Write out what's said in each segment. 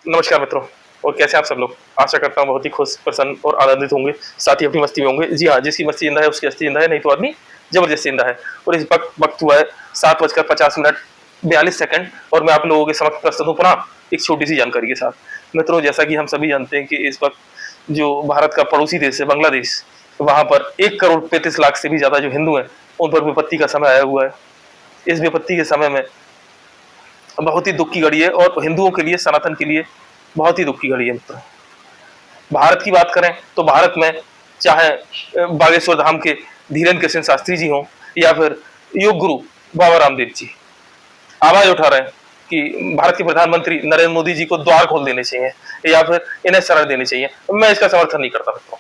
नमस्कार मित्रों। और कैसे हैं आप सब लोग? आशा करता हूँ बहुत ही खुश, प्रसन्न और आनंदित होंगे, साथ ही अपनी मस्ती में होंगे। जी हाँ, जिसकी मस्ती जिंदा है उसकी हस्ती जिंदा है, नहीं तो आदमी जबरदस्ती जिंदा है। और इस वक्त हुआ है 7:50 और मैं आप लोगों के समक्ष प्रस्तुत हूँ पुनः एक छोटी सी जानकारी के साथ। मित्रों, जैसा कि हम सभी जानते हैं कि इस वक्त जो भारत का पड़ोसी देश है बांग्लादेश, वहाँ पर 1,35,00,000 से भी ज्यादा जो हिंदू हैं उन पर विपत्ति का समय आया हुआ है। इस विपत्ति के समय में बहुत ही दुख की घड़ी है और हिंदुओं के लिए, सनातन के लिए बहुत ही दुख की घड़ी है मित्रों। भारत की बात करें तो भारत में चाहे बागेश्वर धाम के धीरेन्द्र कृष्ण शास्त्री जी हों या फिर योग गुरु बाबा रामदेव जी, आवाज उठा रहे हैं कि भारत के प्रधानमंत्री नरेंद्र मोदी जी को द्वार खोल देने चाहिए या फिर इन्हें शरण देनी चाहिए। मैं इसका समर्थन नहीं करता मित्रों।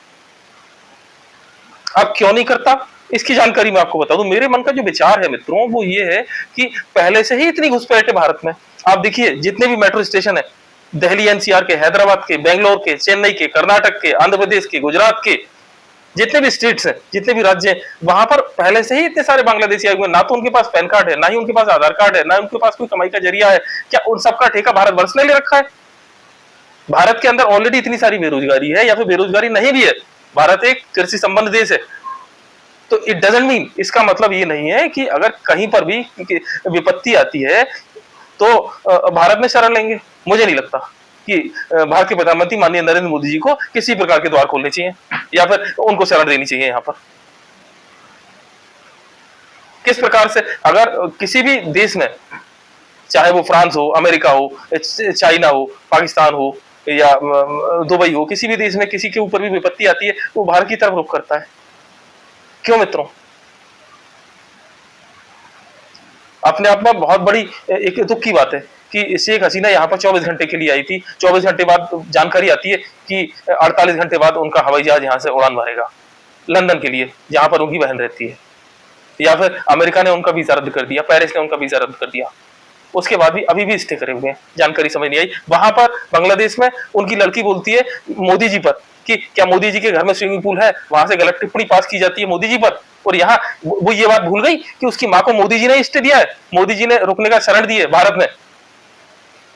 अब क्यों नहीं करता, इसकी जानकारी मैं आपको बता दूं। मेरे मन का जो विचार है मित्रों वो ये है कि पहले से ही इतनी घुसपैठ है भारत में। आप देखिए, जितने भी मेट्रो स्टेशन है, दिल्ली एनसीआर के, हैदराबाद के, बेंगलोर के, चेन्नई के, कर्नाटक के, आंध्र प्रदेश के, गुजरात के, जितने भी स्टेट्स हैं, जितने भी राज्य हैं, वहां पर पहले से ही इतने सारे बांग्लादेशी आए हुए। ना तो उनके पास पैन कार्ड है, ना ही उनके पास आधार कार्ड है, ना उनके पास कोई कमाई का जरिया है। क्या उन सबका ठेका भारत वर्ष ने ले रखा है? भारत के अंदर ऑलरेडी इतनी सारी बेरोजगारी है, या फिर बेरोजगारी नहीं भी है, भारत एक कृषि संबंध देश है। तो इट डजंट मीन, इसका मतलब ये नहीं है कि अगर कहीं पर भी विपत्ति आती है तो भारत में शरण लेंगे। मुझे नहीं लगता कि भारत के प्रधानमंत्री माननीय नरेंद्र मोदी जी को किसी प्रकार के द्वार खोलने चाहिए या फिर उनको शरण देनी चाहिए। यहाँ पर किस प्रकार से, अगर किसी भी देश में, चाहे वो फ्रांस हो, अमेरिका हो, चाइना हो, पाकिस्तान हो या दुबई हो, किसी भी देश में किसी के ऊपर भी विपत्ति आती है वो भारत की तरफ रुख करता है। क्यों मित्रों? अपने आप में बहुत बड़ी एक दुख की बात है कि शेख हसीना यहाँ पर 24 घंटे के लिए आई थी। 24 घंटे बाद जानकारी आती है कि 48 घंटे बाद उनका हवाई जहाज यहाँ से उड़ान भरेगा लंदन के लिए, जहां पर उनकी बहन रहती है। या फिर अमेरिका ने उनका वीजा रद्द कर दिया, पेरिस ने उनका वीजा रद्द कर दिया। उसके बाद भी अभी भी स्टे करे हुए हैं, जानकारी समझ नहीं आई। वहां पर बांग्लादेश में उनकी लड़की बोलती है मोदी जी पर कि क्या मोदी जी के घर में स्विमिंग पूल है, वहां से गलत टिप्पणी पास की जाती है मोदी जी पर। और यहाँ वो ये बात भूल गई कि उसकी माँ को मोदी जी ने स्टे दिया है, मोदी जी ने रुकने का शरण दी है भारत में।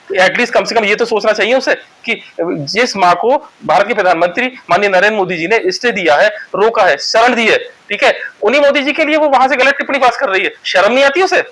एटलीस्ट कम से कम ये तो सोचना चाहिए उसे कि जिस माँ को भारत के प्रधानमंत्री माननीय नरेंद्र मोदी जी ने स्टे दिया है, रोका है, शरण दी है, ठीक है, उन्हीं मोदी जी के लिए वो वहां से गलत टिप्पणी पास कर रही है। शर्म नहीं आती उसे?